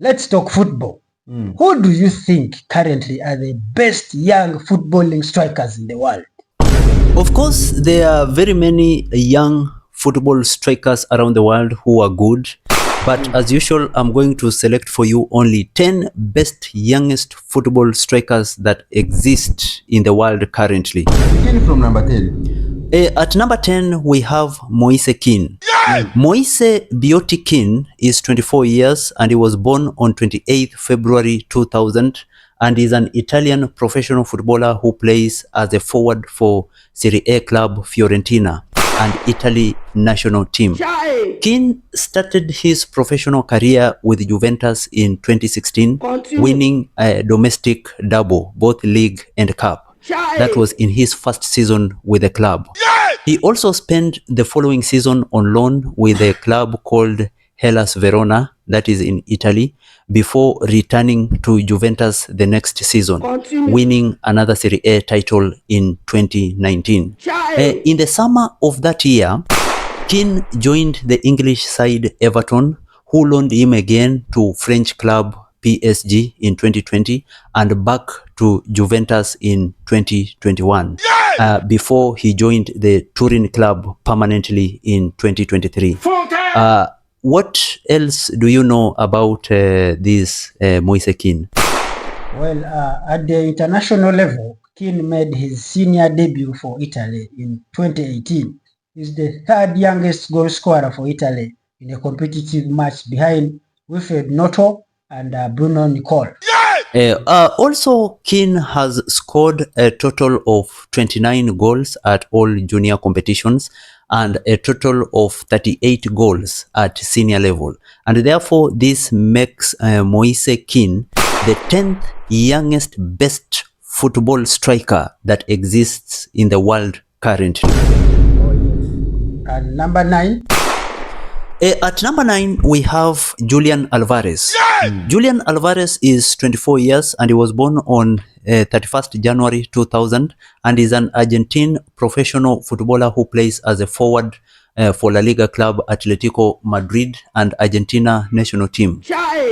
Let's talk football. Who do you think currently are the best young footballing strikers in the world? Of course, there are very many young football strikers around the world who are good, but as usual, I'm going to select for you only 10 best youngest football strikers that exist in the world currently. Begin from number 10. At number 10, we have Moise Kean. Moise Bioti Kean is 24 years and he was born on 28th February 2000 and is an Italian professional footballer who plays as a forward for Serie A club Fiorentina and Italy national team. Kean started his professional career with Juventus in 2016, winning a domestic double, both league and cup. That was in his first season with the club. He also spent the following season on loan with a club called Hellas Verona, that is in Italy, before returning to Juventus the next season, winning another Serie A title in 2019. In the summer of that year, Kean joined the English side Everton, who loaned him again to French club PSG in 2020 and back to Juventus in 2021 before he joined the Turin club permanently in 2023. What else do you know about this Moise Kean? Well, at the international level, Kean made his senior debut for Italy in 2018. He's the third youngest goal scorer for Italy in a competitive match behind Wilfred Noto and Bruno Nicole. Also, Kean has scored a total of 29 goals at all junior competitions and a total of 38 goals at senior level. And therefore, this makes Moise Kean the 10th youngest best football striker that exists in the world currently. And number 9? At number 9, we have Julian Alvarez. Julian Alvarez is 24 years and he was born on 31st January 2000 and is an Argentine professional footballer who plays as a forward for La Liga club Atletico Madrid and Argentina national team.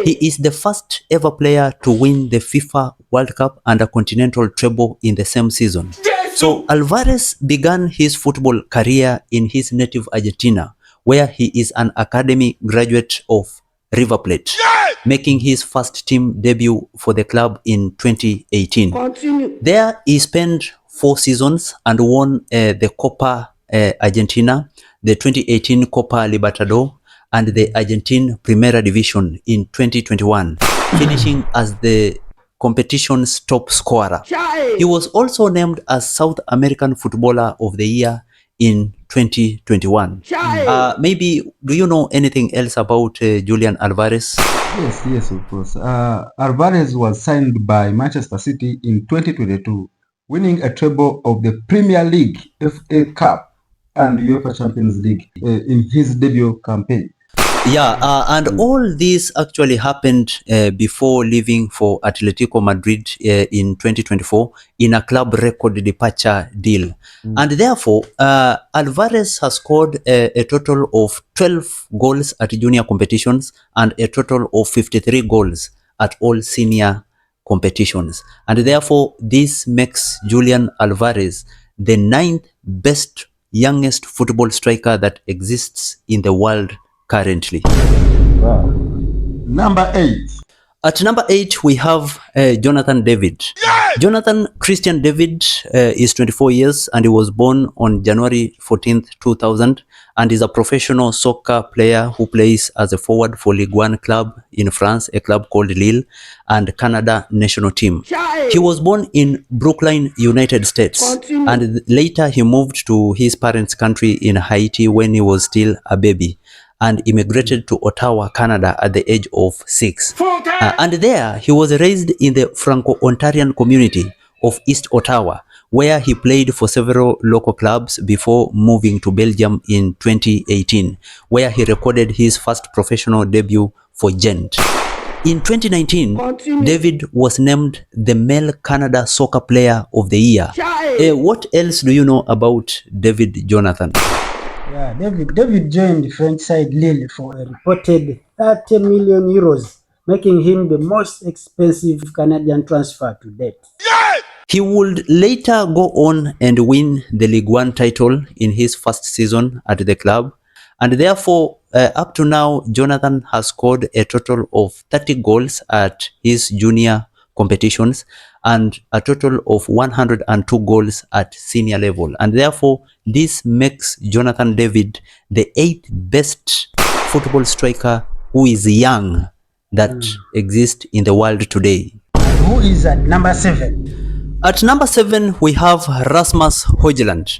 He is the first ever player to win the FIFA World Cup and a continental treble in the same season. So Alvarez began his football career in his native Argentina, where he is an academy graduate of River Plate, making his first team debut for the club in 2018. There he spent 4 seasons and won the Copa Argentina, the 2018 Copa Libertadores, and the Argentine Primera Division in 2021, finishing as the competition's top scorer. He was also named as South American Footballer of the Year in 2021. Maybe, do you know anything else about Julian Alvarez? Yes, of course. Alvarez was signed by Manchester City in 2022, winning a treble of the Premier League, FA Cup, and UEFA Champions League in his debut campaign. Yeah, and all this actually happened before leaving for Atletico Madrid in 2024 in a club record departure deal. And therefore, Alvarez has scored a total of 12 goals at junior competitions and a total of 53 goals at all senior competitions. And therefore, this makes Julian Alvarez the 9th best youngest football striker that exists in the world currently. Wow. Number 8. At number 8, we have Jonathan David. Jonathan Christian David is 24 years and he was born on January 14th, 2000 and is a professional soccer player who plays as a forward for Ligue 1 club in France, a club called Lille, and Canada national team. He was born in Brooklyn, United States, and later he moved to his parents' country in Haiti when he was still a baby, and immigrated to Ottawa, Canada at the age of 6. And there, he was raised in the Franco-Ontarian community of East Ottawa, where he played for several local clubs before moving to Belgium in 2018, where he recorded his first professional debut for Gent. In 2019, David was named the Male Canada Soccer Player of the Year. What else do you know about David Jonathan? Yeah, David joined the French side Lille for a reported 30 million euros making him the most expensive Canadian transfer to date. He would later go on and win the League One title in his first season at the club, and therefore up to now Jonathan has scored a total of 30 goals at his junior competitions and a total of 102 goals at senior level, and therefore this makes Jonathan David the 8th best football striker who is young that exists in the world today. Who is at number 7? At number 7, we have Rasmus Højlund.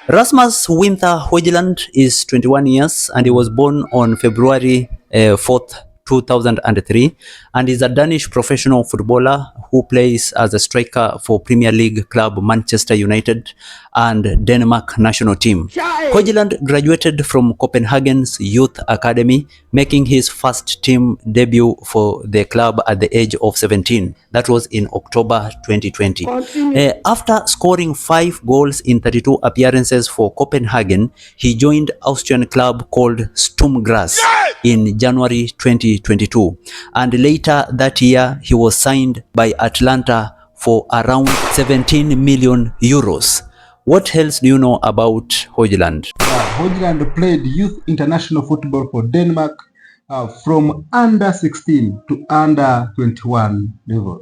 Rasmus Winter Højlund is 21 years and he was born on February 4th, 2003, and is a Danish professional footballer who plays as a striker for Premier League club Manchester United and Denmark national team. Højlund graduated from Copenhagen's Youth Academy, making his first team debut for the club at the age of 17. That was in October 2020. After scoring 5 goals in 32 appearances for Copenhagen, he joined Austrian club called Sturm Graz in January 2022, and later that year he was signed by Atlanta for around 17 million euros. What else do you know about Højlund? Højlund played youth international football for Denmark from under 16 to under 21 level.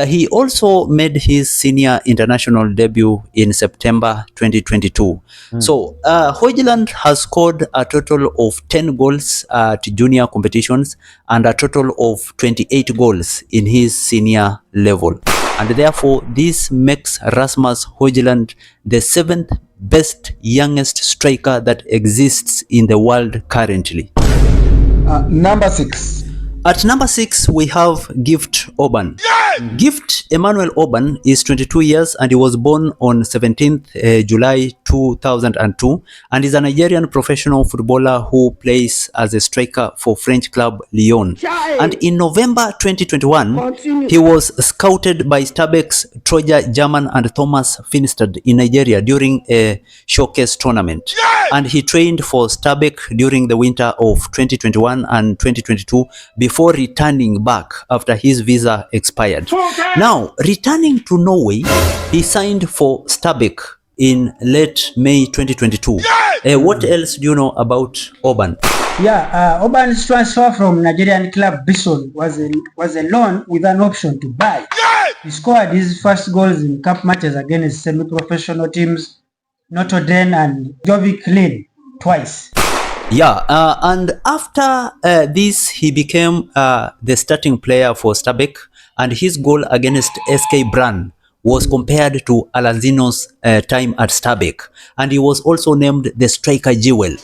He also made his senior international debut in September 2022. So Højlund has scored a total of 10 goals at junior competitions and a total of 28 goals in his senior level. And therefore, this makes Rasmus Højlund the 7th best youngest striker that exists in the world currently. Number 6. At number 6, we have Gift Orban. Gift Emmanuel Orban is 22 years and he was born on 17th July 2002 and is a Nigerian professional footballer who plays as a striker for French club Lyon. And in November 2021, he was scouted by Stabæk's Troja German and Thomas Finstad in Nigeria during a showcase tournament. And he trained for Stabæk during the winter of 2021 and 2022 before returning back after his visa expired. Now, returning to Norway, he signed for Stabæk in late May 2022. What else do you know about Orban? Orban's transfer from Nigerian club Bison was a loan with an option to buy. He scored his first goals in cup matches against semi-professional teams Notre Dame and Jovic Lille twice. And after this, he became the starting player for Stabæk, and his goal against SK Brann was compared to Alazino's time at Stabæk, and he was also named the striker jewel.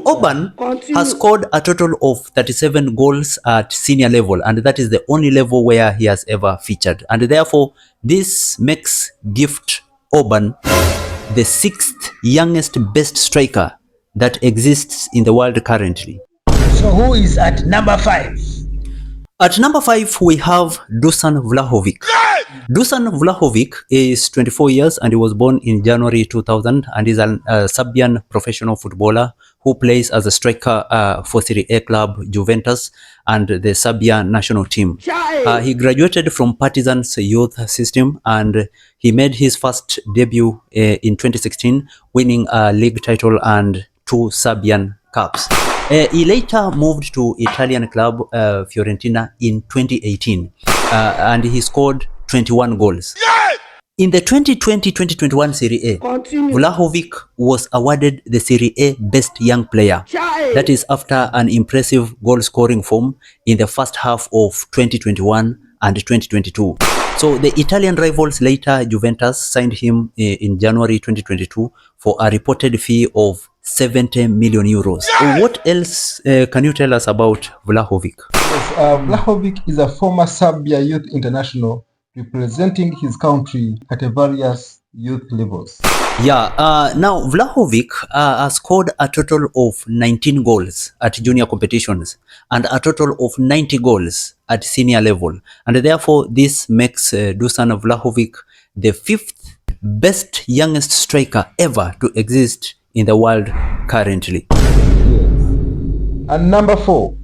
Orban has scored a total of 37 goals at senior level, and that is the only level where he has ever featured. And therefore, this makes Gift Orban the 6th youngest best striker that exists in the world currently. So who is at number 5? At number 5, we have Dusan Vlahovic. Dusan Vlahovic is 24 years and he was born in January 2000 and is a Serbian professional footballer who plays as a striker for Serie A club Juventus and the Serbian national team. He graduated from Partizan's youth system and he made his first debut in 2016, winning a league title and 2 Serbian Cups. He later moved to Italian club Fiorentina in 2018 and he scored 21 goals. In the 2020-2021 Serie A, Vlahovic was awarded the Serie A Best Young Player. That is after an impressive goal-scoring form in the first half of 2021 and 2022. So the Italian rivals later, Juventus, signed him in January 2022 for a reported fee of 70 million euros. What else can you tell us about Vlahovic? Yes, Vlahovic is a former Serbia youth international representing his country at various youth levels. Now Vlahovic has scored a total of 19 goals at junior competitions and a total of 90 goals at senior level, and therefore this makes Dusan Vlahovic the 5th best youngest striker ever to exist in the world currently. Yes. And number 4.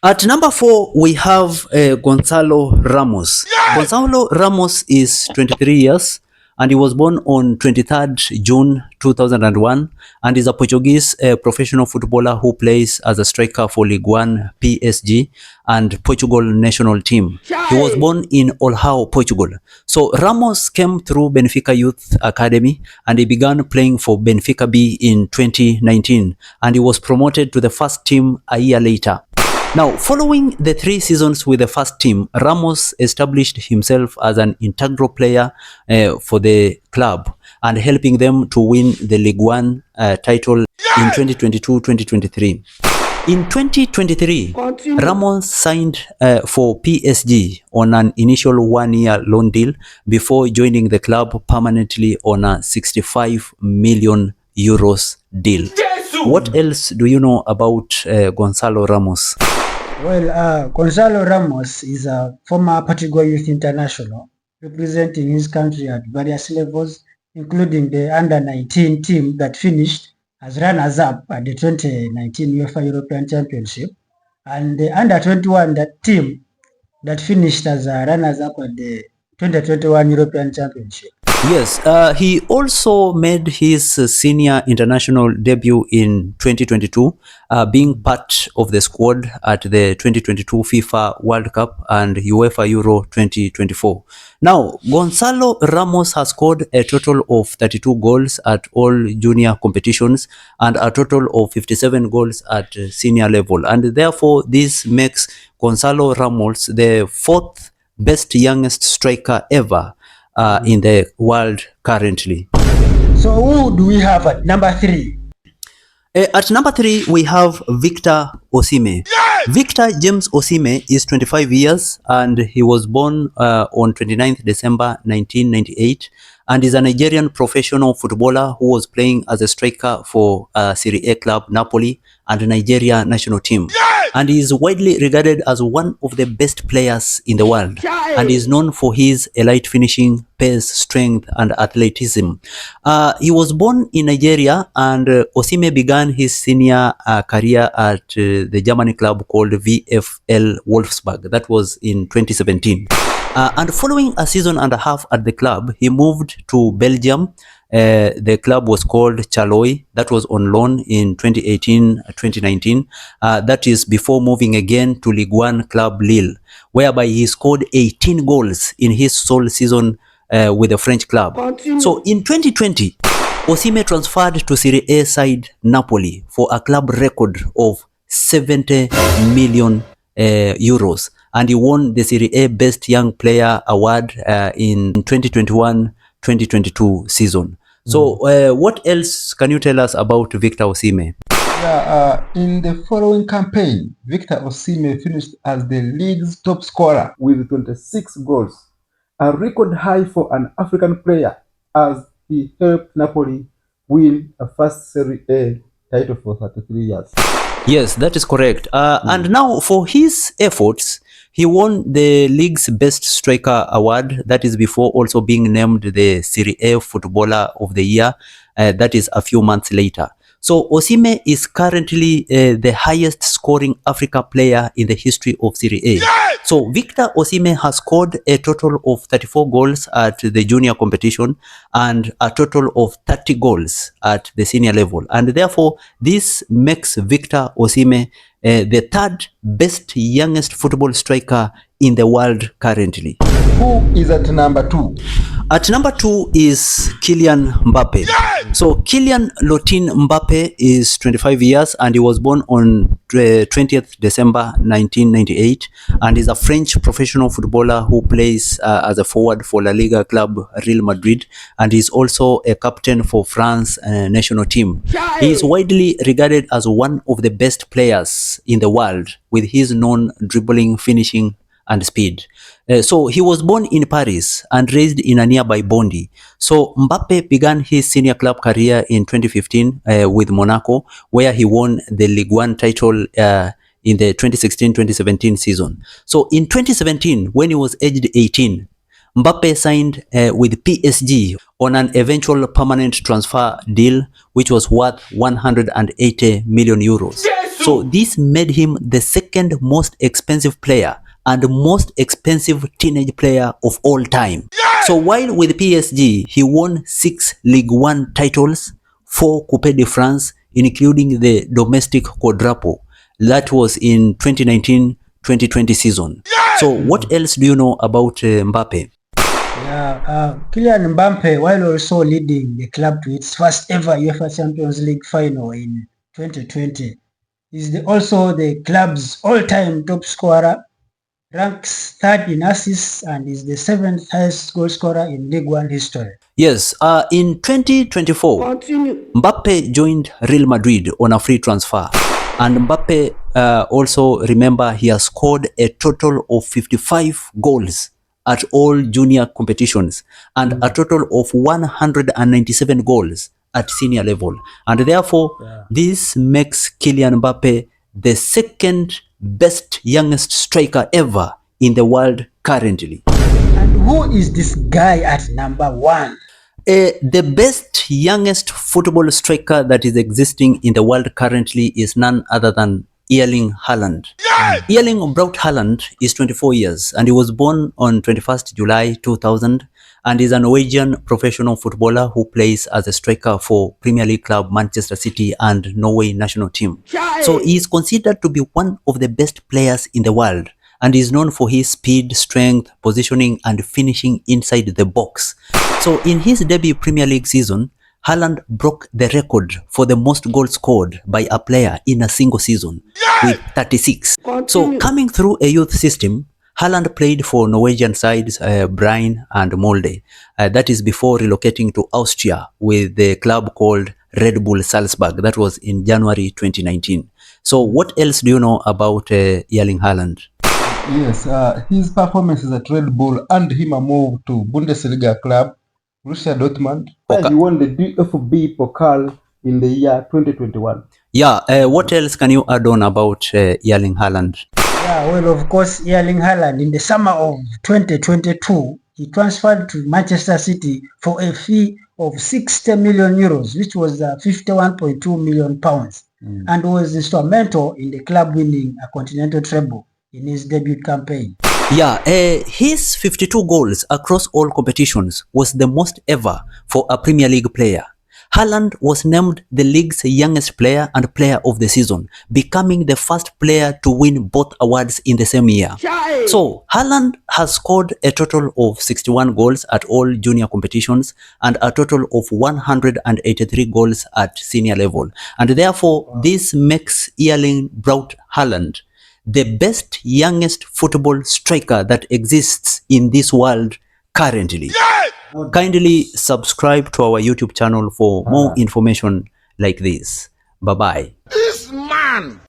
At number 4, we have Gonzalo Ramos. Gonzalo Ramos is 23 years and he was born on 23rd June 2001 and is a Portuguese professional footballer who plays as a striker for Ligue 1 PSG and Portugal national team. He was born in Olhão, Portugal. So Ramos came through Benfica Youth Academy and he began playing for Benfica B in 2019 and he was promoted to the first team a year later. Now, following the 3 seasons with the first team, Ramos established himself as an integral player for the club and helping them to win the Ligue 1 title in 2022-2023. In 2023, Ramos signed for PSG on an initial 1-year loan deal before joining the club permanently on a 65 million euros deal. What else do you know about Gonzalo Ramos? Well, Gonzalo Ramos is a former Portugal Youth International representing his country at various levels, including the under-19 team that finished as runners-up at the 2019 UEFA European Championship, and the under-21 team that finished as runners-up at the 2021 European Championship. Yes, he also made his senior international debut in 2022, being part of the squad at the 2022 FIFA World Cup and UEFA Euro 2024. Now, Gonzalo Ramos has scored a total of 32 goals at all junior competitions and a total of 57 goals at senior level. And therefore, this makes Gonzalo Ramos the 4th best youngest striker ever in the world currently. So who do we have at number 3? At number 3, we have Victor Osimhen. Victor James Osimhen is 25 years and he was born on 29th December 1998 and is a Nigerian professional footballer who was playing as a striker for Serie A club Napoli and the Nigeria national team. And he is widely regarded as one of the best players in the world and is known for his elite finishing, pace, strength and athleticism. He was born in Nigeria and Osimhen began his senior career at the German club called VfL Wolfsburg. That was in 2017. And following a season and a half at the club, he moved to Belgium. The club was called Charleroi. That was on loan in 2018-2019. That is before moving again to Ligue 1 club Lille, whereby he scored 18 goals in his sole season with the French club. So in 2020, Osimhen transferred to Serie A side Napoli for a club record of 70 million euros. And he won the Serie A Best Young Player Award in 2021-2022 season. So what else can you tell us about Victor Osimhen? Yeah, in the following campaign, Victor Osimhen finished as the league's top scorer with 26 goals, a record high for an African player, as he helped Napoli win a first Serie A title for 33 years. Yes, that is correct. And now for his efforts, he won the league's Best Striker Award. That is before also being named the Serie A Footballer of the Year. That is a few months later. So Osimhen is currently the highest scoring Africa player in the history of Serie A. So Victor Osimhen has scored a total of 34 goals at the junior competition and a total of 30 goals at the senior level. And therefore, this makes Victor Osimhen the 3rd best youngest football striker in the world currently. Who is at number 2? At number 2 is Kylian Mbappe. So Kylian Lotin Mbappe is 25 years and he was born on 20th December 1998 and is a French professional footballer who plays as a forward for La Liga club Real Madrid and is also a captain for France national team. He is widely regarded as one of the best players in the world with his known dribbling, finishing and speed. So he was born in Paris and raised in a nearby Bondy. So Mbappe began his senior club career in 2015 with Monaco, where he won the Ligue 1 title in the 2016-2017 season. So in 2017, when he was aged 18, Mbappe signed with PSG on an eventual permanent transfer deal, which was worth 180 million euros. So this made him the second most expensive player and most expensive teenage player of all time. So while with PSG, he won 6 Ligue 1 titles, 4 Coupe de France, including the domestic quadruple. That was in 2019-2020 season. So what else do you know about Mbappe? Yeah, Kylian Mbappe, while also leading the club to its first ever UEFA Champions League final in 2020, is also the club's all-time top scorer, ranks third in assists, and is the 7th highest goal scorer in League One history. Yes, in 2024, Mbappe joined Real Madrid on a free transfer. And Mbappe also, remember, he has scored a total of 55 goals at all junior competitions and a total of 197 goals at senior level. And therefore, this makes Kylian Mbappe the second best youngest striker ever in the world currently. And who is this guy at number 1? The best youngest football striker that is existing in the world currently is none other than Erling Haaland. Erling Braut Haaland is 24 years and he was born on 21st July 2000 and is a Norwegian professional footballer who plays as a striker for Premier League club Manchester City and Norway national team. So he is considered to be one of the best players in the world and is known for his speed, strength, positioning and finishing inside the box. So in his debut Premier League season, Haaland broke the record for the most goals scored by a player in a single season with 36. So coming through a youth system, Haaland played for Norwegian sides Bryn and Molde. That is before relocating to Austria with the club called Red Bull Salzburg. That was in January 2019. So what else do you know about Erling Haaland? Yes, his performances at Red Bull earned him a move to Bundesliga club Borussia Dortmund. He won the DFB Pokal in the year 2021. Yeah, what else can you add on about Erling Haaland? Yeah, well, of course, Erling Haaland in the summer of 2022, he transferred to Manchester City for a fee of 60 million euros, which was 51.2 million pounds, and was instrumental in the club winning a continental treble in his debut campaign. Yeah, his 52 goals across all competitions was the most ever for a Premier League player. Haaland was named the league's youngest player and player of the season, becoming the first player to win both awards in the same year. So, Haaland has scored a total of 61 goals at all junior competitions and a total of 183 goals at senior level. And therefore, this makes Erling Braut Haaland the best youngest football striker that exists in this world currently. Kindly subscribe to our YouTube channel for more information like this. Bye-bye. This man